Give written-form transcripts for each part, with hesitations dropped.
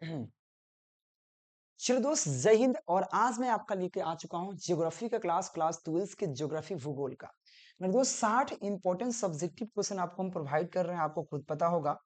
चलो दोस्त, जय हिंद। और आज मैं आपका लेके आ चुका हूँ ज्योग्राफी का क्लास 12 के ज्योग्राफी भूगोल का। मेरे दोस्त 60 इंपॉर्टेंट सब्जेक्टिव क्वेश्चन आपको हम प्रोवाइड कर रहे हैं। आपको खुद पता होगा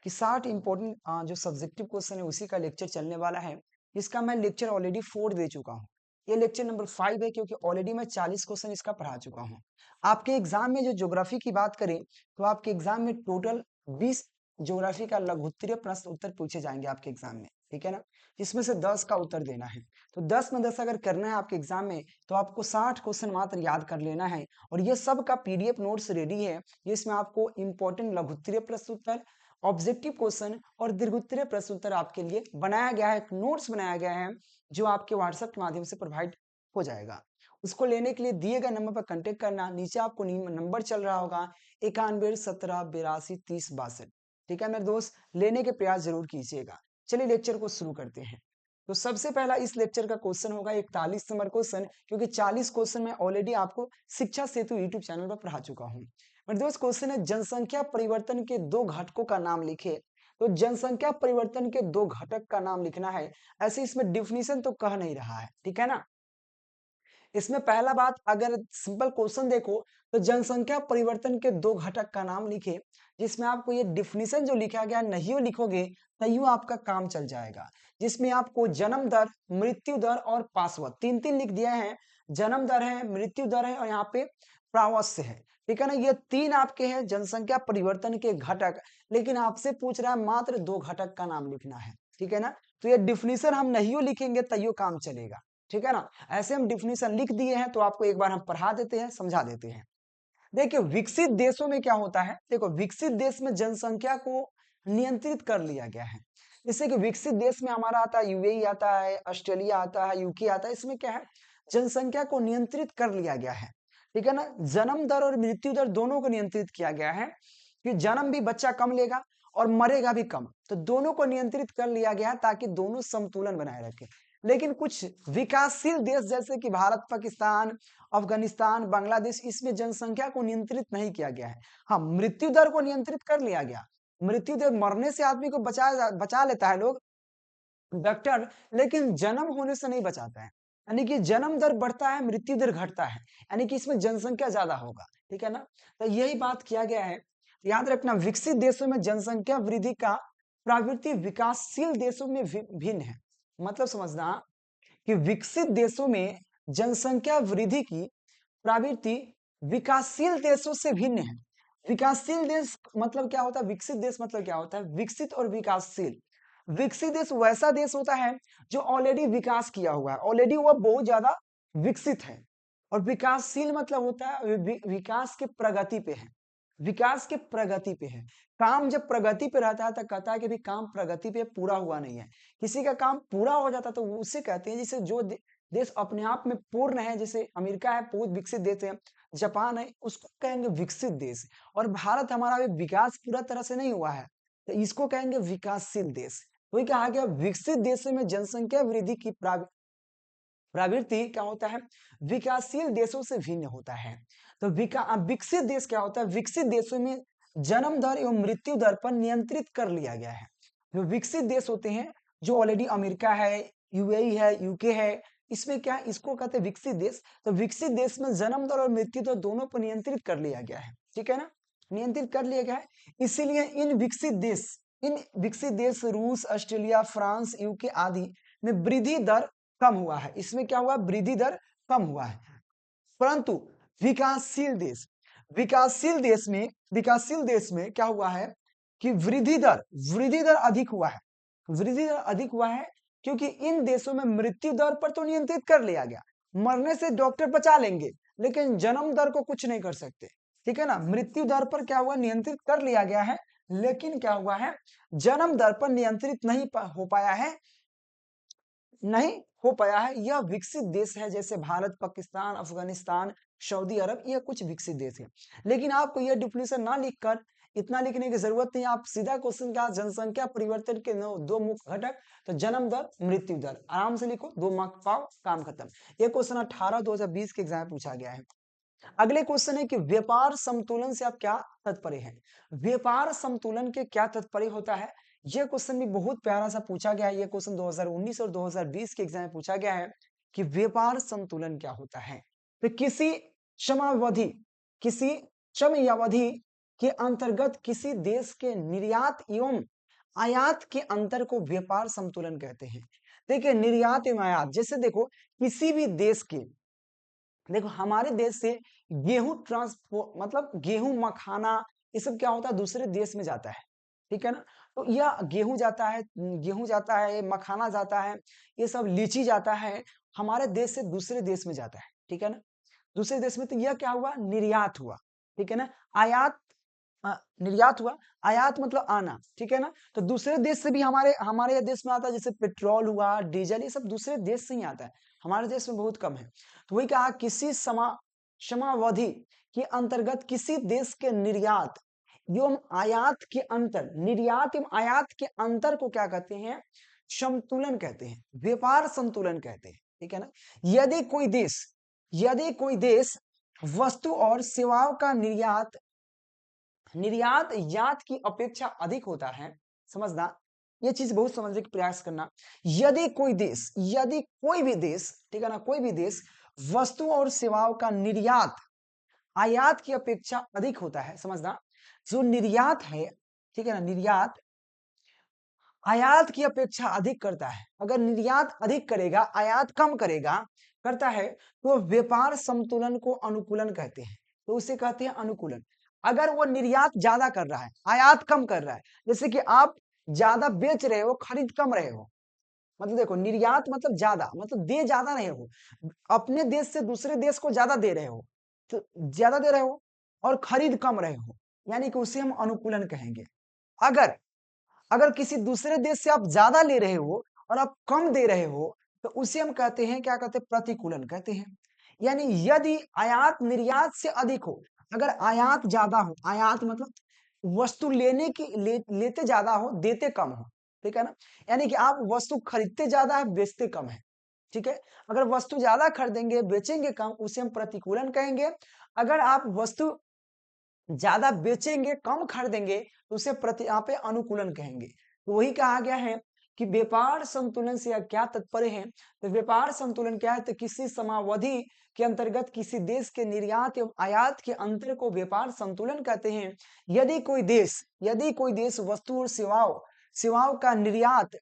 कि 60 इंपॉर्टेंट जो सब्जेक्टिव क्वेश्चन है उसी का लेक्चर चलने वाला है। इसका मैं लेक्चर ऑलरेडी 4 दे चुका हूँ। ये लेक्चर नंबर 5 है, क्योंकि ऑलरेडी मैं 40 क्वेश्चन इसका पढ़ा चुका हूँ। आपके एग्जाम में जो ज्योग्राफी की बात करें तो आपके एग्जाम में टोटल 20 ज्योग्राफी का लघु उत्तरीय प्रश्न उत्तर पूछे जाएंगे आपके एग्जाम में, ठीक है ना। इसमें से 10 का उत्तर देना है। तो 10 में 10 अगर करना है आपके एग्जाम में तो आपको 60 क्वेश्चन मात्र याद कर लेना है। और ये सब का पीडीएफ नोट्स रेडी है। इसमें आपको इंपॉर्टेंट लघु उत्तरीय प्रश्न उत्तर, ऑब्जेक्टिव क्वेश्चन और दीर्घोत्तरीय प्रश्न उत्तर आपके लिए बनाया गया है, एक नोट्स बनाया गया है जो आपके व्हाट्सएप के माध्यम से प्रोवाइड हो जाएगा। उसको लेने के लिए दिए गए नंबर पर कांटेक्ट करना। नीचे आपको नंबर चल रहा होगा 91 17 82 30 62। ठीक है मेरे दोस्त, लेने के प्रयास जरूर कीजिएगा। चलिए लेक्चर को शुरू करते हैं। तो सबसे पहला इस लेक्चर का क्वेश्चन होगा 41 नंबर क्वेश्चन, क्योंकि 40 क्वेश्चन मैं ऑलरेडी आपको शिक्षा सेतु यूट्यूब चैनल पर पढ़ा चुका हूँ। मेरे दोस्त, क्वेश्चन है जनसंख्या परिवर्तन के दो घटकों का नाम लिखे। तो जनसंख्या परिवर्तन के दो घटक का नाम लिखना है। ऐसे इसमें डिफिनीशन तो कह नहीं रहा है, ठीक है ना। इसमें पहला बात, अगर सिंपल क्वेश्चन देखो तो जनसंख्या परिवर्तन के दो घटक का नाम लिखे, जिसमें आपको ये डिफिनीशन जो लिखा गया नहीं लिखोगे तैयो आपका काम चल जाएगा। जिसमें आपको जन्म दर, मृत्यु दर और पार्श्व तीन तीन लिख दिया है। जन्म दर है, मृत्यु दर है और यहाँ पे प्रावश्य है, ठीक है ना। ये तीन आपके हैं जनसंख्या परिवर्तन के घटक। लेकिन आपसे पूछ रहा है मात्र दो घटक का नाम लिखना है, ठीक है ना। तो ये डिफिनीशन हम नहीं लिखेंगे तैयो काम चलेगा, ठीक है ना। ऐसे हम डिफिनीशन लिख दिए हैं तो आपको एक बार हम पढ़ा देते हैं, समझा देते हैं। देखिए विकसित देशों में क्या होता है, देखो विकसित देश में जनसंख्या को नियंत्रित कर लिया गया है। जैसे कि विकसित देश में हमारा आता है यूएई आता है, ऑस्ट्रेलिया आता है, यूके आता है। इसमें क्या है, जनसंख्या को नियंत्रित कर लिया गया है, ठीक है ना। जन्म दर और मृत्यु दर दोनों को नियंत्रित किया गया है कि जन्म भी बच्चा कम लेगा और मरेगा भी कम। तो दोनों को नियंत्रित कर लिया गया है ताकि दोनों संतुलन बनाए रखे। लेकिन कुछ विकासशील देश जैसे कि भारत, पाकिस्तान, अफगानिस्तान, बांग्लादेश, इसमें जनसंख्या को नियंत्रित नहीं किया गया है। हाँ, मृत्यु दर को नियंत्रित कर लिया गया। मृत्यु दर, मरने से आदमी को बचा लेता है लोग, डॉक्टर, लेकिन जन्म होने से नहीं बचाता है। यानी कि जन्म दर बढ़ता है, मृत्यु दर घटता है। यानी कि इसमें जनसंख्या ज्यादा होगा, ठीक है ना। तो यही बात किया गया है। याद रखना, विकसित देशों में जनसंख्या वृद्धि का प्रवृत्ति विकासशील देशों में भिन्न है। मतलब समझना कि विकसित देशों में जनसंख्या वृद्धि की प्रवृत्ति विकासशील देशों से भिन्न है। विकासशील देश मतलब क्या होता है, विकसित देश मतलब क्या होता है, विकसित और विकासशील। विकसित देश वैसा देश होता है जो ऑलरेडी विकास किया हुआ है, ऑलरेडी वह बहुत ज्यादा विकसित है। और विकासशील मतलब होता है विकास के प्रगति पे है, विकास के प्रगति पे है। काम जब प्रगति पे रहता है तो कहता है कि भी काम प्रगति पे पूरा हुआ नहीं है। किसी का काम पूरा हो जाता तो उसे कहते हैं, जिसे जो देश अपने आप में पूर्ण है, जैसे अमेरिका है बहुत विकसित देश है, जापान है, उसको कहेंगे विकसित देश। और भारत हमारा अभी विकास पूरा तरह से नहीं हुआ है तो इसको कहेंगे विकासशील देश। वही कहा गया विकसित देशों में जनसंख्या वृद्धि की प्रवृत्ति क्या होता है, विकासशील देशों से भिन्न होता है। तो विकसित देश क्या होता है, विकसित देशों में जन्म दर एवं मृत्यु दर पर नियंत्रित कर लिया गया है। जो विकसित देश होते हैं, जो ऑलरेडी अमेरिका है, यूएई है, यूके है, इसमें क्या, इसको कहते हैं विकसित देश। तो विकसित देश में जन्म दर और मृत्यु दर दोनों पर नियंत्रित कर लिया गया है, ठीक है ना, नियंत्रित कर लिया गया है। इसीलिए इन विकसित देश रूस, ऑस्ट्रेलिया, फ्रांस, यूके आदि में वृद्धि दर कम हुआ है। इसमें क्या हुआ, वृद्धि दर कम हुआ है। परंतु विकासशील देश में क्या हुआ है कि वृद्धि दर अधिक हुआ है। वृद्धि दर अधिक हुआ है क्योंकि इन देशों में मृत्यु दर पर तो नियंत्रित कर लिया गया, मरने से डॉक्टर बचा लेंगे, लेकिन जन्म दर को कुछ नहीं कर सकते, ठीक है ना। मृत्यु दर पर क्या हुआ, नियंत्रित कर लिया गया है, लेकिन क्या हुआ है, जन्म दर पर नियंत्रित नहीं हो पाया है। यह विकसित देश है, जैसे भारत, पाकिस्तान, अफगानिस्तान, सऊदी अरब, यह कुछ विकसित देश है। लेकिन आपको यह डिफिनेशन ना लिखकर इतना लिखने की जरूरत नहीं, आप सीधा क्वेश्चन का जनसंख्या परिवर्तन के दो मुख्य घटक, तो जन्म दर, मृत्यु दर, आराम से लिखो, 2 मार्क पाओ, काम खत्म। यह क्वेश्चन 18 2020 के एग्जाम में पूछा गया है। अगले क्वेश्चन है कि व्यापार समतोलन से आप क्या तात्पर्य है? व्यापार समतोलन के क्या तात्पर्य होता है? यह क्वेश्चन भी बहुत प्यारा सा पूछा गया है। यह क्वेश्चन 2019 और 2020 के एग्जाम में पूछा गया है कि व्यापार संतुलन क्या होता है? तो किसी समयावधि के अंतर्गत किसी देश के निर्यात एवं आयात के अंतर को व्यापार संतुलन कहते हैं। देखिए, निर्यात एवं आयात, जैसे देखो किसी भी देश के, देखो हमारे देश से गेहूं ट्रांसपोर्ट, मतलब गेहूं मखाना, ये सब क्या होता है, दूसरे देश में जाता है, ठीक है ना। तो यह गेहूं जाता है, मखाना जाता है, ये सब लीची जाता है, हमारे देश से दूसरे देश में जाता है, ठीक है ना, दूसरे देश में। तो यह क्या हुआ, निर्यात हुआ, ठीक है ना। आयात, निर्यात हुआ, आयात मतलब आना, ठीक है ना। तो दूसरे देश से भी हमारे हमारे देश में आता है, जैसे पेट्रोल हुआ, डीजल, ये सब दूसरे देश से ही आता है, हमारे देश में बहुत कम है। तो वही कहा, किसी समावधि के अंतर्गत किसी देश के निर्यात एवं आयात के अंतर, निर्यात एवं आयात के अंतर को क्या कहते हैं, संतुलन कहते हैं, व्यापार संतुलन कहते हैं, ठीक है ना। यदि कोई देश वस्तु और सेवाओं का निर्यात निर्यात यात की अपेक्षा अधिक होता है, समझना, ये चीज बहुत समझने का प्रयास करना। यदि कोई भी देश, ठीक है ना, कोई भी देश वस्तु और सेवाओं का निर्यात आयात की अपेक्षा अधिक होता है, समझना, जो निर्यात है, ठीक है ना, निर्यात आयात की अपेक्षा अधिक करता है, अगर निर्यात अधिक करेगा, आयात कम करता है, तो व्यापार संतुलन को अनुकूलन कहते हैं, तो उसे कहते हैं अनुकूलन। अगर वो निर्यात ज्यादा कर रहा है, आयात कम कर रहा है, जैसे कि आप ज्यादा बेच रहे हो, खरीद कम रहे हो, मतलब देखो, निर्यात मतलब ज्यादा, मतलब दे ज्यादा रहे हो, अपने देश से दूसरे देश को ज्यादा दे रहे हो, तो ज्यादा दे रहे हो, और खरीद कम रहे हो, यानी कि उसे हम अनुकूलन कहेंगे। अगर अगर किसी दूसरे देश से आप ज्यादा ले रहे हो और आप कम दे रहे हो, तो उसे हम कहते हैं, क्या कहते हैं, प्रतिकूलन कहते हैं। यानी यदि आयात निर्यात से अधिक हो, अगर आयात ज्यादा हो, आयात मतलब वस्तु लेते ज्यादा हो, देते कम हो, ठीक है ना, यानी कि आप वस्तु खरीदते ज्यादा है, बेचते कम है, ठीक है। अगर वस्तु ज्यादा खरीदेंगे, बेचेंगे कम, उसे हम प्रतिकूलन कहेंगे। अगर आप वस्तु ज्यादा बेचेंगे, कम खरीदेंगे, तो उसे प्रति यहाँ पे अनुकूलन कहेंगे। तो वही कहा गया है कि व्यापार संतुलन से क्या तात्पर्य है। तो व्यापार संतुलन क्या है, तो किसी समावधि के अंतर्गत किसी देश के निर्यात एवं आयात के अंतर को व्यापार संतुलन कहते हैं। यदि कोई देश वस्तु और सेवाओं का निर्यात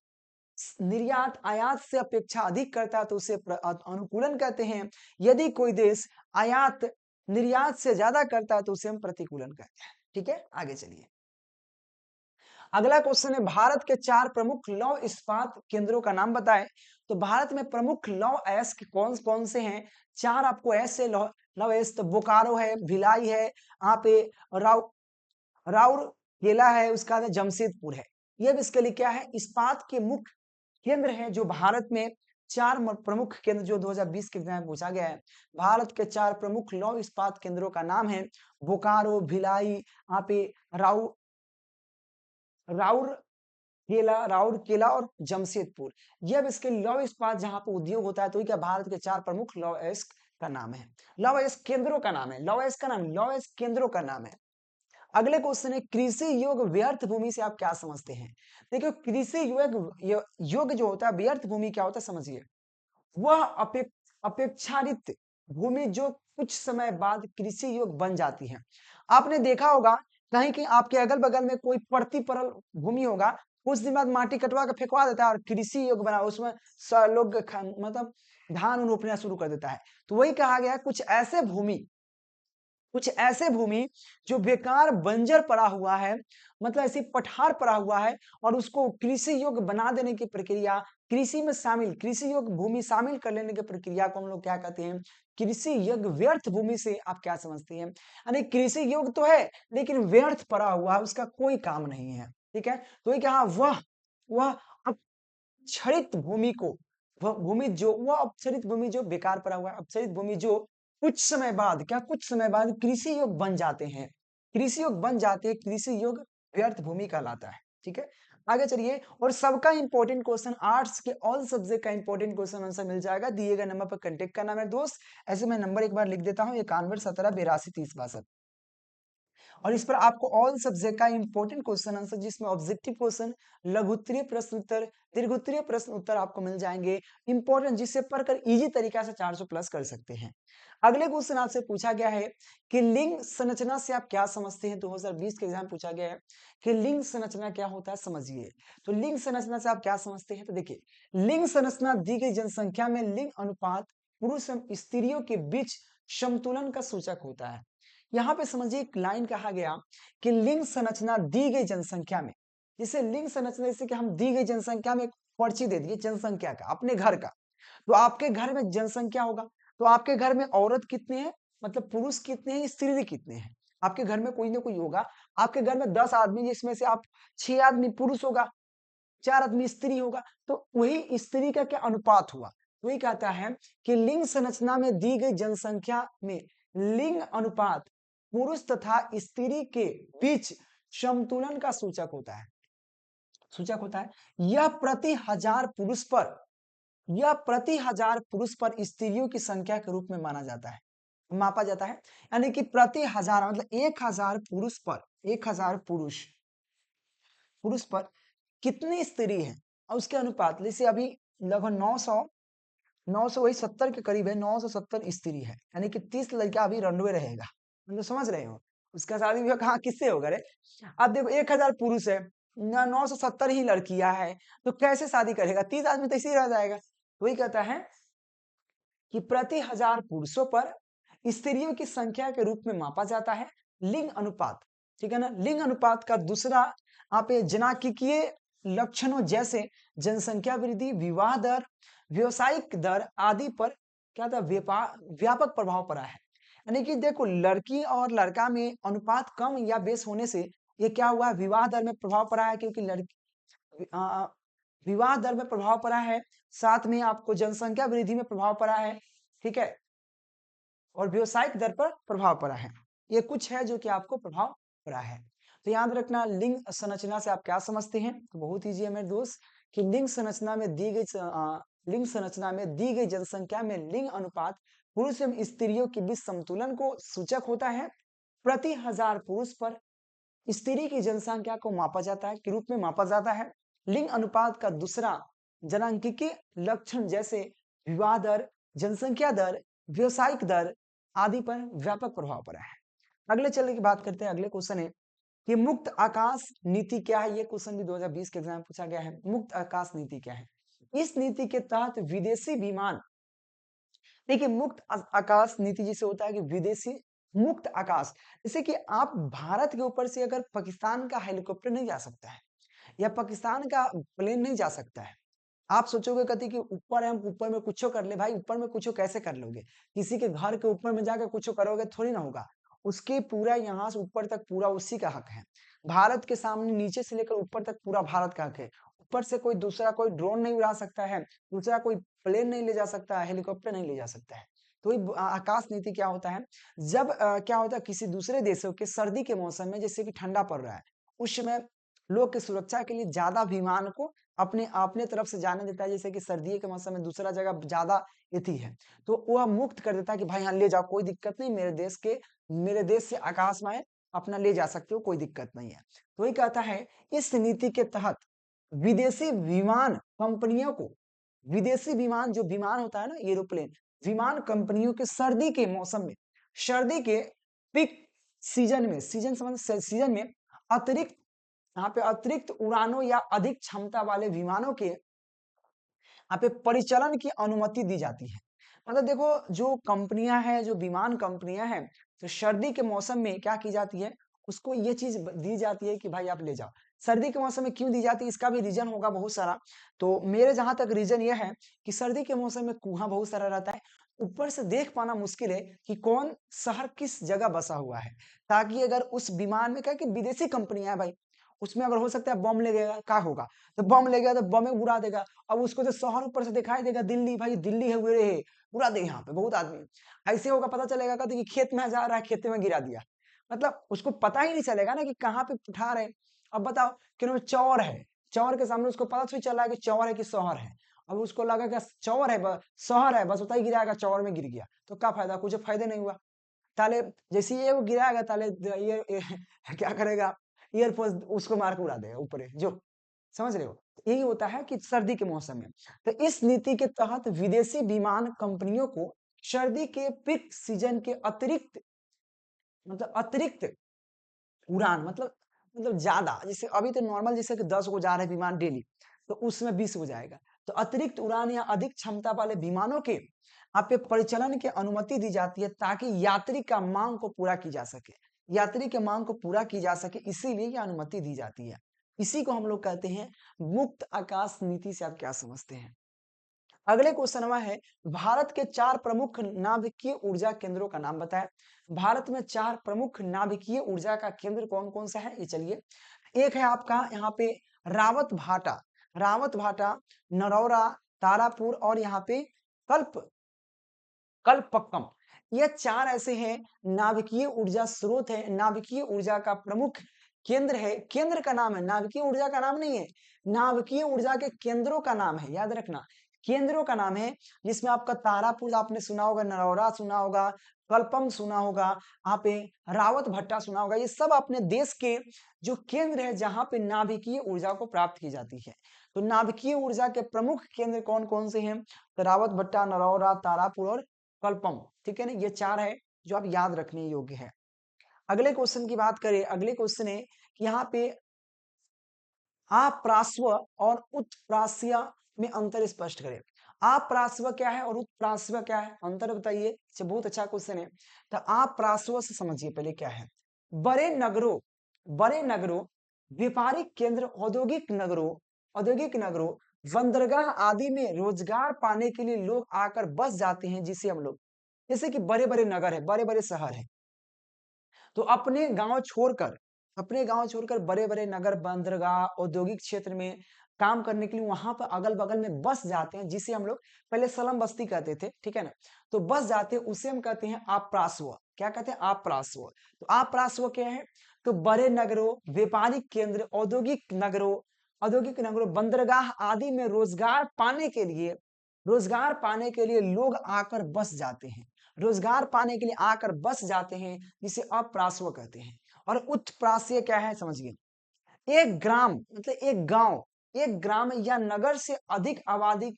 आयात से अपेक्षा अधिक करता है, तो उसे अनुकूलन कहते हैं। यदि कोई देश आयात निर्यात से ज्यादा करता है, तो उसे हम प्रतिकूलन कहते हैं, ठीक है। आगे चलिए, अगला क्वेश्चन है, भारत के 4 प्रमुख लौह इस्पात केंद्रों का नाम बताएं। तो भारत में प्रमुख लौह अयस्क कौन कौन से हैं? 4 आपको ऐसे लौह अयस्क, तो बोकारो है, भिलाई है, यहाँ पे राउरकेला है, उसका जमशेदपुर है। ये भी इसके लिए क्या है, इस्पात के मुख्य केंद्र है, जो भारत में 4 प्रमुख केंद्र, जो 2020 के एग्जाम में पूछा गया है। भारत के 4 प्रमुख लौह इस्पात केंद्रों का नाम है बोकारो, भिलाई, यहाँ पे राउरकेला और जमशेदपुर। यह अब इसके लौह इस्पात जहां पे उद्योग होता है, तो क्या भारत के 4 प्रमुख लौह अयस्क का नाम है, लौह अयस्क केंद्रों का नाम है, लौह अयस्क का नाम, लौह अयस्क केंद्रों का नाम है। अगले क्वेश्चन है, कृषि योग व्यर्थ भूमि से आप क्या समझते हैं? देखिए, कृषि योग जो होता है, व्यर्थ भूमि क्या होता है, समझिए, वह अपेक्षाकृत भूमि जो कुछ समय बाद कृषि योग बन जाती है। आपने देखा होगा, कहीं कहीं आपके अगल बगल में कोई पड़ती परल भूमि होगा, कुछ दिन बाद माटी कटवा के फेंकवा देता है और कृषि योग बना, उसमें लोग मतलब धान रोपना शुरू कर देता है। तो वही कहा गया, कुछ ऐसे भूमि जो बेकार बंजर पड़ा हुआ है, मतलब ऐसी पठार पड़ा हुआ है, और उसको कृषि योग्य बना देने की प्रक्रिया, कृषि योग भूमि शामिल कर लेने की प्रक्रिया को हम लोग क्या कहते हैं, कृषि योग्य व्यर्थ भूमि से आप क्या समझते हैं? यानी कृषि योग्य तो है, लेकिन व्यर्थ पड़ा हुआ है, उसका कोई काम नहीं है, ठीक है। तो ये कहा, वह अपक्षरित भूमि जो बेकार पड़ा हुआ है, अपक्षरित भूमि जो कुछ समय बाद कृषि योग बन जाते हैं, कृषि योग व्यर्थ भूमि कहलाता है। ठीक है, आगे चलिए। और सबका इंपॉर्टेंट क्वेश्चन, आर्ट्स के ऑल सब्जेक्ट का इंपॉर्टेंट क्वेश्चन आंसर मिल जाएगा, दिए गए नंबर पर कांटेक्ट करना मेरे दोस्त। ऐसे मैं नंबर एक बार लिख देता हूँ, 91 17 82 30 62। और इस पर आपको ऑल सब्जेक्ट का इंपॉर्टेंट क्वेश्चन आंसर, जिसमें ऑब्जेक्टिव क्वेश्चन, लघुत्तरीय प्रश्न उत्तर, दीर्घोत्तरीय प्रश्न उत्तर आपको मिल जाएंगे इंपॉर्टेंट, जिससे पढ़कर इजी तरीका से 400 प्लस कर सकते हैं। अगले क्वेश्चन आपसे पूछा गया है कि लिंग संरचना से आप क्या समझते हैं। 2020 के एग्जाम पूछा गया है कि लिंग संरचना क्या होता है, समझिए। तो लिंग संरचना से आप क्या समझते हैं, तो देखिए, लिंग संरचना दी गई जनसंख्या में लिंग अनुपात पुरुष एवं स्त्रियों के बीच समतुलन का सूचक होता है। यहाँ पे समझिए, एक लाइन कहा गया कि लिंग संरचना दी गई जनसंख्या में, जैसे लिंग संरचना, जैसे कि हम दी गई जनसंख्या में एक पर्ची दे दिए जनसंख्या का, अपने घर का, तो आपके घर में जनसंख्या होगा, तो आपके घर में औरत कितने हैं, मतलब पुरुष कितने हैं, स्त्री कितने हैं। आपके घर में कोई ना कोई होगा, आपके घर में 10 आदमी, जिसमें से आप 6 आदमी पुरुष होगा, 4 आदमी स्त्री होगा, तो वही स्त्री का क्या अनुपात हुआ। वही कहता है कि लिंग संरचना में दी गई जनसंख्या में लिंग अनुपात पुरुष तथा स्त्री के बीच समतुलन का सूचक होता है, सूचक होता है। यह प्रति हजार पुरुष पर, यह प्रति हजार पुरुष पर स्त्रियों की संख्या के रूप में माना जाता है, मापा जाता है। यानी कि प्रति हजार मतलब 1000 पुरुष पर, 1000 पुरुष पुरुष पर कितनी स्त्री है, और उसके अनुपात, जैसे अभी लगभग 900 वही 70 के करीब है, 970 स्त्री है, यानी कि 30 लड़का अभी रनवे रहेगा, मतलब समझ रहे हो, उसका शादी विवाह कहाँ किससे होगा रे। अब देखो 1000 पुरुष है, 970 ही लड़कियां है, तो कैसे शादी करेगा, 30 आदमी तो इसी रह जाएगा। वही कहता है कि प्रति हजार पुरुषों पर स्त्रियों की संख्या के रूप में मापा जाता है लिंग अनुपात, ठीक है ना। लिंग अनुपात का दूसरा आप जनांकीय लक्षणों जैसे जनसंख्या वृद्धि, विवाह दर, व्यवसायिक दर आदि पर क्या था, व्यापक प्रभाव पड़ा है। यानी कि देखो, लड़की और लड़का में अनुपात कम या बेस होने से ये क्या हुआ, विवाह दर में प्रभाव पड़ा है, क्योंकि लड़की विवाह दर में प्रभाव पड़ा है, साथ में आपको जनसंख्या वृद्धि में प्रभाव पड़ा है, ठीक है, और व्यवसायिक दर पर प्रभाव पड़ा है। ये कुछ है जो कि आपको प्रभाव पड़ा है। तो याद रखना, लिंग संरचना से आप क्या समझते हैं, तो बहुत ईजी है मेरे दोस्त, कि लिंग संरचना में दी गई लिंग संरचना में दी गई जनसंख्या में लिंग अनुपात पुरुष एवं स्त्रियों के बीच संतुलन को सूचक होता है। प्रति हजार पुरुष पर स्त्री की जनसंख्या को मापा जाता है, के रूप में मापा जाता है। लिंग अनुपात का दूसरा जनांकीय लक्षण जैसे विवाह दर, जनसंख्या दर, व्यवसायिक दर आदि पर व्यापक प्रभाव पड़ा है। अगले चलने की बात करते हैं, अगले क्वेश्चन है कि मुक्त आकाश नीति क्या है। ये क्वेश्चन भी 2020 के एग्जाम पूछा गया है, मुक्त आकाश नीति क्या है। इस नीति के तहत विदेशी विमान, देखिए मुक्त आकाश नीति जिसे होता है कि विदेशी मुक्त आकाश, जैसे कि आप भारत के ऊपर से अगर पाकिस्तान का हेलीकॉप्टर नहीं जा सकता है, या पाकिस्तान का प्लेन नहीं जा सकता है, आप सोचोगे कभी कि ऊपर है, हम ऊपर में कुछ कर ले, भाई ऊपर में कुछ कैसे कर लोगे, किसी के घर के ऊपर में जाकर कुछ करोगे थोड़ी ना होगा, उसके पूरा यहाँ से ऊपर तक पूरा उसी का हक है। भारत के सामने नीचे से लेकर ऊपर तक पूरा भारत का हक है। ऊपर से कोई दूसरा कोई ड्रोन नहीं उड़ा सकता है, दूसरा कोई प्लेन नहीं ले जा सकता है, हेलीकॉप्टर नहीं ले जा सकता है। तो ये आकाश नीति क्या होता है, जब क्या होता है किसी दूसरे देशों के सर्दी के मौसम में, जैसे कि ठंडा पड़ रहा है, उस समय लोग की सुरक्षा के लिए ज्यादा विमान को अपने अपने तरफ से जाने देता है, जैसे कि सर्दी के मौसम में दूसरा जगह ज्यादा एथी है, तो वह मुक्त कर देता है कि भाई यहाँ ले जाओ, कोई दिक्कत नहीं, मेरे देश से आकाश में अपना ले जा सकते हो, कोई दिक्कत नहीं है। तो वही कहता है, इस नीति के तहत विदेशी विमान कंपनियों को, विदेशी विमान जो विमान होता है ना, एरोप्लेन, विमान कंपनियों के सर्दी के मौसम में, सर्दी के पीक सीजन में, सीजन में अतिरिक्त, यहाँ पे अतिरिक्त उड़ानों या अधिक क्षमता वाले विमानों के यहाँ पे परिचालन की अनुमति दी जाती है। मतलब देखो, जो कंपनियां हैं, जो विमान कंपनियां हैं, तो सर्दी के मौसम में क्या की जाती है, उसको ये चीज दी जाती है कि भाई आप ले जाओ। सर्दी के मौसम में क्यों दी जाती है, इसका भी रीजन होगा बहुत सारा। तो मेरे जहां तक रीजन ये है कि सर्दी के मौसम में कुहा बहुत सारा रहता है, ऊपर से देख पाना मुश्किल है कि कौन शहर किस जगह बसा हुआ है, ताकि अगर उस विमान में, क्या कि विदेशी कंपनियां है भाई, उसमें अगर हो सकता है बम लगेगा, क्या होगा, तो बम लगेगा तो बम उड़ा देगा। अब उसको तो शहर ऊपर से दिखाई देगा, दिल्ली, भाई दिल्ली है, वे है, उड़ा दे, यहाँ पे बहुत आदमी ऐसे होगा, पता चलेगा कि खेत में जा रहा है, खेत में गिरा दिया, मतलब उसको पता ही नहीं चलेगा ना कि कहाँ पे उठा रहे। अब बताओ कि चौर है, चौर के सामने उसको पता थोड़ी चल रहा है कि चौर है कि शहर है। अब उसको लगा कि चौर है, शहर है, बस उतना ही गिराएगा, चौर में गिर गया, तो क्या फायदा, कुछ फायदा नहीं हुआ। ताले जैसे ये वो गिराएगा, ताले ये क्या करेगा, ईयरफोर्स उसको मार के उड़ा देगा ऊपर जो, समझ रहे हो। यही होता है कि सर्दी के मौसम में, तो इस नीति के तहत विदेशी विमान कंपनियों को सर्दी के पीक सीजन के अतिरिक्त, मतलब अतिरिक्त उड़ान, मतलब ज्यादा, जैसे अभी तो नॉर्मल जैसे कि 10 को जा रहे विमान डेली, तो उसमें 20 हो जाएगा, तो अतिरिक्त उड़ान या अधिक क्षमता वाले विमानों के आपके परिचालन की अनुमति दी जाती है, ताकि यात्री का मांग को पूरा की जा सके, यात्री के मांग को पूरा की जा सके, इसीलिए ये अनुमति दी जाती है। इसी को हम लोग कहते हैं मुक्त आकाश नीति। से आप क्या समझते हैं? अगले क्वेश्चन है, भारत के 4 प्रमुख नाभिकीय ऊर्जा केंद्रों का नाम बताएं। भारत में 4 प्रमुख नाभिकीय ऊर्जा का केंद्र कौन कौन सा है, ये चलिए। एक है आपका यहाँ पे रावत भाटा, रावत भाटा, नरौरा, तारापुर और यहाँ पे कल्प कल्पक्कम। ये 4 ऐसे हैं नाभिकीय ऊर्जा स्रोत है, नाभिकीय ऊर्जा का प्रमुख केंद्र है। केंद्र का नाम है, नाभिकीय ऊर्जा का नाम नहीं है, नाभिकीय ऊर्जा के केंद्रों का नाम है, याद रखना, केंद्रों का नाम है। जिसमें आपका तारापुर आपने सुना होगा, नरौरा सुना होगा, कल्पम सुना होगा, यहाँ पे रावत भट्टा सुना होगा। ये सब अपने देश के जो केंद्र है जहां पे नाभिकीय ऊर्जा को प्राप्त की जाती है। तो नाभिकीय ऊर्जा के प्रमुख केंद्र कौन कौन से हैं? तो रावत भट्टा, नरौरा, तारापुर और कल्पम, ठीक है ना, ये 4 है जो आप याद रखने योग्य है। अगले क्वेश्चन की बात करें, अगले क्वेश्चन है कि यहाँ पे आप्रास्व और उत्प्रास्य में अंतर स्पष्ट करें। आप्रास्व क्या है और उत्प्रास्व क्या है, अंतर बताइए। अच्छा, बहुत अच्छा क्वेश्चन है। तो आप्रास्व से समझिए पहले क्या है। बड़े नगरों, व्यापारिक केंद्र, औद्योगिक नगरों, बंदरगाह आदि में रोजगार पाने के लिए लोग आकर बस जाते हैं, जिसे हम लोग, जैसे कि बड़े बड़े नगर है, बड़े बड़े शहर है, तो अपने गांव छोड़कर बड़े बड़े नगर, बंदरगाह, औद्योगिक क्षेत्र में काम करने के लिए वहां पर अगल बगल में बस जाते हैं, जिसे हम लोग पहले सलम बस्ती कहते थे, ठीक है ना। तो बस जाते हैं, उसे हम कहते हैं आप्रास्व। क्या कहते हैं? आप्रास्व। तो आप्रास्व क्या है? तो बड़े नगरों, व्यापारिक केंद्र, औद्योगिक नगरों, बंदरगाह आदि में रोजगार पाने के लिए लोग आकर बस जाते हैं, रोजगार पाने के लिए आकर बस जाते हैं, जिसे अप्रास्व कहते हैं। और उत्प्रास्य क्या है, समझिए। एक ग्राम मतलब एक ग्राम या नगर से अधिक आबादी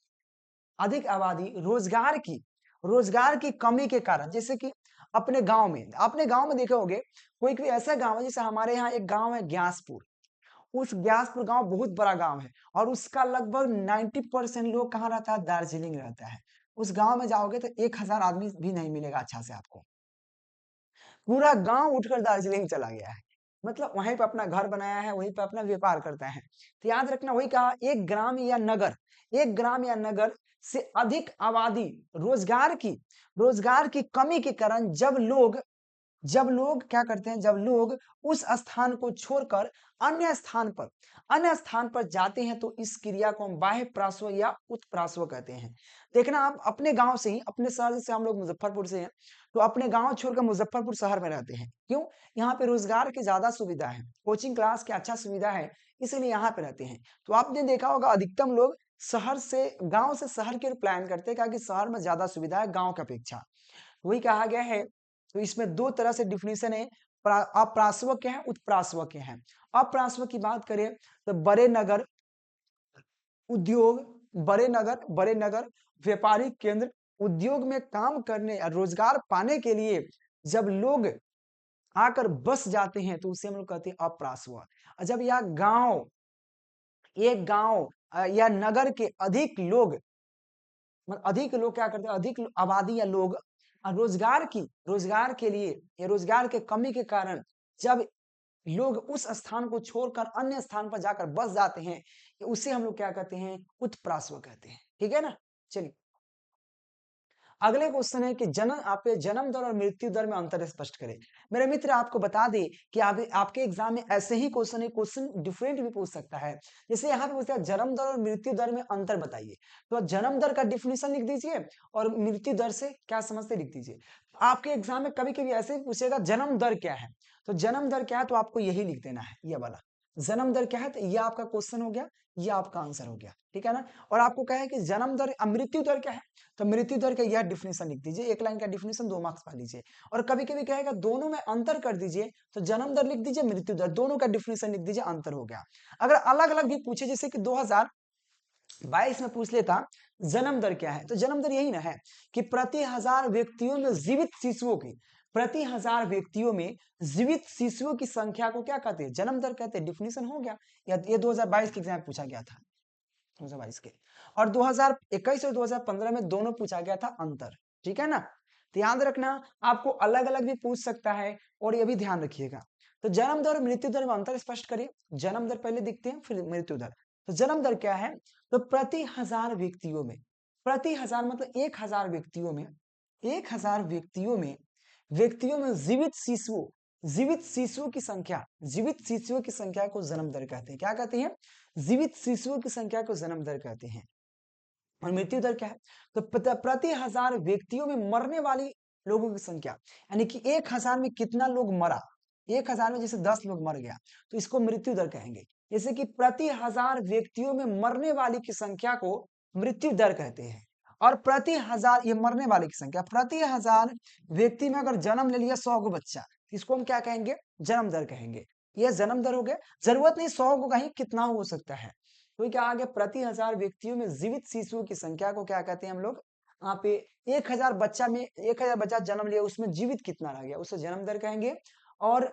रोजगार की कमी के कारण, जैसे कि अपने गांव में देखे होंगे, कोई कोई ऐसा गांव है, जैसे हमारे यहाँ एक गांव है ग्यासपुर। उस ग्यासपुर गांव बहुत बड़ा गांव है, और उसका लगभग 90% लोग कहाँ रहता है? दार्जिलिंग रहता है। उस गांव में जाओगे तो 1000 आदमी भी नहीं मिलेगा अच्छा से आपको, पूरा गांव उठकर दार्जिलिंग चला गया है, मतलब वहीं पे अपना घर बनाया है, वहीं पे अपना व्यापार करता है। तो याद रखना, वही कहा, एक ग्राम या नगर से अधिक आबादी रोजगार की कमी के कारण जब लोग क्या करते हैं, जब लोग उस स्थान को छोड़कर अन्य स्थान पर जाते हैं, तो इस क्रिया को हम बाह्य प्राश्व या उत्प्राश्व कहते हैं। देखना, आप अपने गांव से ही, अपने शहर से, हम लोग मुजफ्फरपुर से हैं, तो अपने गांव छोड़कर मुजफ्फरपुर शहर में रहते हैं, क्यों? यहाँ पे रोजगार की ज्यादा सुविधा है, कोचिंग क्लास की अच्छा सुविधा है, इसलिए यहाँ पे रहते हैं। तो आपने देखा होगा अधिकतम लोग गांव से शहर की ओर प्लान करते हैं, क्योंकि शहर में ज्यादा सुविधा है गांव की अपेक्षा। वही कहा गया है। तो इसमें 2 तरह से डिफिनेशन है, अप्राश्व क्या है, उत्प्राश्व क्या है। अप्राश्व की बात करें तो बड़े नगर, व्यापारिक केंद्र, उद्योग में काम करने या रोजगार पाने के लिए जब लोग आकर बस जाते हैं, तो उसे हम लोग कहते हैं अप्राश्व। और जब यह गांव या नगर के अधिक लोग क्या करते हैं, अधिक आबादी या लोग रोजगार के लिए या रोजगार के कमी के कारण जब लोग उस स्थान को छोड़कर अन्य स्थान पर जाकर बस जाते हैं, उसे हम लोग क्या कहते हैं, उत्प्राश्व कहते हैं, ठीक है ना। चलिए, अगले क्वेश्चन है कि आपके जन्म दर और मृत्यु दर में अंतर स्पष्ट करें। मेरे मित्र, आपको बता दे कि आपके एग्जाम में ऐसे ही क्वेश्चन डिफरेंट भी पूछ सकता है। जैसे यहाँ पे पूछता है जन्म दर और मृत्यु दर में अंतर बताइए, तो जन्म दर का डिफिनेशन लिख दीजिए और मृत्यु दर से क्या समझते लिख दीजिए। आपके एग्जाम में कभी कभी ऐसे पूछेगा जन्म दर क्या है, तो जन्म दर क्या है, तो आपको यही लिख देना है, ये वाला जन्म दर क्या है, तो ये आपका क्वेश्चन हो गया, ये आपका आंसर हो गया, ठीक है ना। और आपको कहा है कि जन्म दर, मृत्यु दर क्या है, तो मृत्यु दर का यह डिफिनेशन लिख दीजिए, एक लाइन का डिफिनेशन 2 मार्क्स पा लीजिए। और कभी कभी कहेगा दोनों में अंतर कर दीजिए, तो जन्म दर लिख दीजिए, मृत्यु दर, दोनों का डिफिनेशन लिख दीजिए, अंतर हो गया। अगर अलग अलग भी पूछे, जैसे कि 2022 में पूछ लेता जन्म दर क्या है, तो जन्म दर यही ना है कि प्रति 1000 व्यक्तियों में जीवित शिशुओं की, प्रति 1000 व्यक्तियों में जीवित शिशुओं की संख्या को क्या कहते हैं, जन्म दर कहते हैं, डिफिनेशन हो गया। ये 2022 के एग्जाम पूछा गया था, 2022 के। और 2021 और 2015 में दोनों पूछा गया था अंतर, ठीक है ना। तो याद रखना, आपको अलग अलग भी पूछ सकता है, और ये भी ध्यान रखिएगा। तो जन्म दर और मृत्यु दर में अंतर स्पष्ट करिए। जन्म दर पहले दिखते हैं, फिर मृत्यु दर। तो जन्म दर क्या है, तो प्रति 1000 व्यक्तियों में, प्रति 1000 मतलब 1000 व्यक्तियों में, 1000 व्यक्तियों में जीवित शिशुओं की संख्या, जीवित शिशुओं की संख्या को जन्म दर कहते हैं। क्या कहते हैं, जीवित शिशुओं की संख्या को जन्म दर कहते हैं। और मृत्यु दर क्या है, तो प्रति 1000 व्यक्तियों में मरने वाली लोगों की संख्या, यानी कि 1000 में कितना लोग मरा, 1000 में जैसे 10 लोग मर गया, तो इसको मृत्यु दर कहेंगे। जैसे कि प्रति 1000 व्यक्तियों में मरने वाली की संख्या को मृत्यु दर कहते हैं। और प्रति 1000, ये मरने वाले की संख्या, प्रति 1000 व्यक्ति में अगर जन्म ले लिया 100 को बच्चा, इसको हम क्या कहेंगे, जन्म दर कहेंगे। यह जन्म दर हो गया, जरूरत नहीं 100 को कहीं, कितना हो सकता है। तो क्या आ गया, प्रति 1000 व्यक्तियों में जीवित शिशुओं की संख्या को क्या कहते हैं हम लोग, यहाँ पे 1000 बच्चा में, 1000 बच्चा जन्म लिया, उसमें जीवित कितना रह गया, उसे जन्म दर कहेंगे। और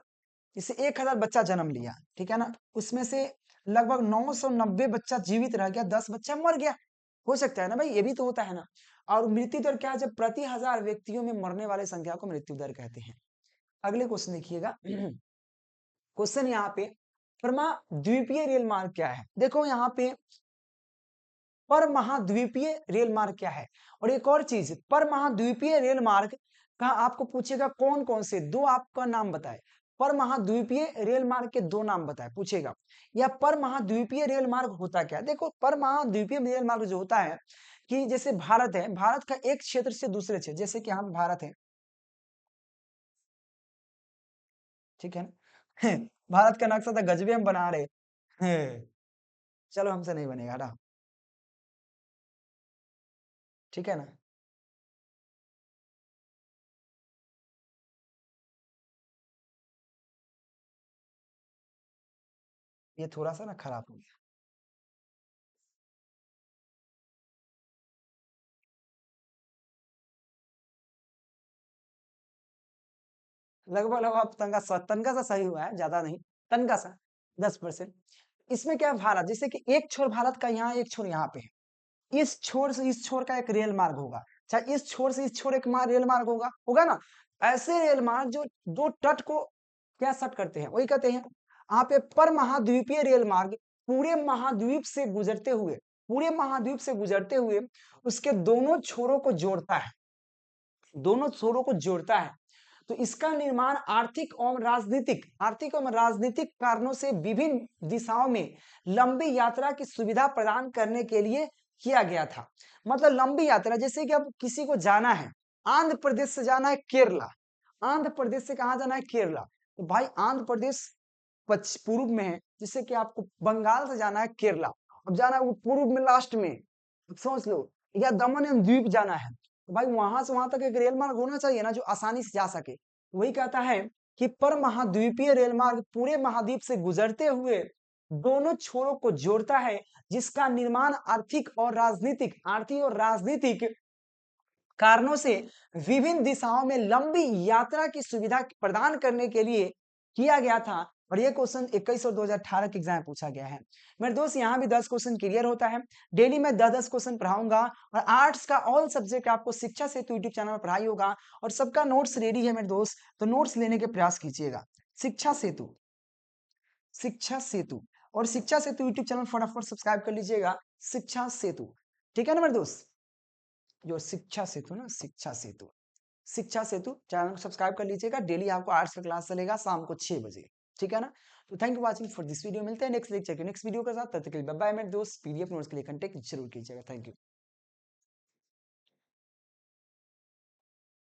जैसे 1000 बच्चा जन्म लिया, ठीक है ना, उसमें से लगभग 990 बच्चा जीवित रह गया, 10 बच्चा मर गया, हो सकता है ना भाई, ये भी तो होता है ना। और मृत्यु दर क्या है, जब प्रति 1000 व्यक्तियों में मरने वाले संख्या को मृत्यु दर कहते हैं। अगले क्वेश्चन देखिएगा। क्वेश्चन यहाँ पे, परमाद्वीपीय रेल मार्ग क्या है, देखो यहाँ पे पर महाद्वीपीय रेल मार्ग क्या है। और एक और चीज, पर महाद्वीपीय रेल मार्ग का आपको पूछेगा कौन कौन से दो, आपका नाम बताए, पर महाद्वीपीय रेल मार्ग के दो नाम बताए पूछेगा। या पर महाद्वीपीय रेल मार्ग होता क्या, देखो पर महाद्वीपीय रेल मार्ग जो होता है, कि जैसे भारत है, भारत का एक क्षेत्र से दूसरे क्षेत्र, जैसे कि हम भारत है, ठीक है ना। भारत का नक्शा तो गजबे हम बना रहे हैं। चलो हमसे नहीं बनेगा ना, ठीक है ना। ये थोड़ा सा ना खराब हो गया, लगभग लगभग तनका सा सही हुआ है, ज्यादा नहीं, तनका सा 10%। इसमें क्या है, भारत जैसे कि एक छोर भारत का यहाँ, एक छोर यहाँ पे है, इस छोर से इस छोर का एक रेल मार्ग होगा, चाहे इस छोर से इस छोर एक रेल मार्ग होगा, होगा ना। ऐसे रेल मार्ग जो दो तट को क्या सट करते हैं, वही कहते हैं। यहाँ पे पर महाद्वीपीय रेल मार्ग पूरे महाद्वीप से गुजरते हुए, पूरे महाद्वीप से गुजरते हुए उसके दोनों छोरों को जोड़ता है, दोनों छोरों को जोड़ता है। तो इसका निर्माण आर्थिक एवं राजनीतिक कारणों से विभिन्न दिशाओं में लंबी यात्रा की सुविधा प्रदान करने के लिए किया गया था। मतलब लंबी यात्रा, जैसे कि अब किसी को जाना है, आंध्र प्रदेश से जाना है केरला, आंध्र प्रदेश से कहा जाना है केरला, तो भाई आंध्र प्रदेश पूर्व में है, जिससे कि आपको बंगाल से जाना है केरला, अब जाना है वो पूर्व में लास्ट में, सोच लो। या दमन एवं द्वीप जाना है, तो भाई वहां से वहां तक एक रेल मार्ग होना चाहिए ना, जो आसानी से जा सके। वही कहता है कि पर महाद्वीपीय रेल मार्ग पूरे महाद्वीप से गुजरते हुए दोनों छोरों को जोड़ता है, जिसका निर्माण आर्थिक और राजनीतिक कारणों से विभिन्न दिशाओं में लंबी यात्रा की सुविधा प्रदान करने के लिए किया गया था। और ये क्वेश्चन 21 और 2018 के एग्जाम में पूछा गया है। मेरे दोस्त यहाँ भी 10 क्वेश्चन क्लियर होता है, डेली मैं 10-10 क्वेश्चन पढ़ाऊंगा। और आर्ट्स का ऑल सब्जेक्ट आपको शिक्षा सेतु यूट्यूब चैनल पर पढ़ाई होगा, और सबका नोट्स रेडी है मेरे दोस्त, तो नोट्स लेने के प्रयास कीजिएगा। शिक्षा सेतु, शिक्षा सेतु, और शिक्षा सेतु यूट्यूब चैनल फटाफट सब्सक्राइब कर लीजिएगा, शिक्षा सेतु, ठीक है ना मेरे दोस्त। जो शिक्षा सेतु ना, शिक्षा सेतु चैनल को सब्सक्राइब कर लीजिएगा, डेली आपको आर्ट्स का क्लास चलेगा शाम को 6 बजे, ठीक है ना। तो thank you watching for this video, मिलते हैं नेक्स्ट लेक्चर के नेक्स्ट वीडियो के साथ, तब तक के लिए बाय बाय मेरे दोस्त। पीडीएफ नोट्स के लिए कांटेक्ट जरूर कीजिएगा, थैंक यू।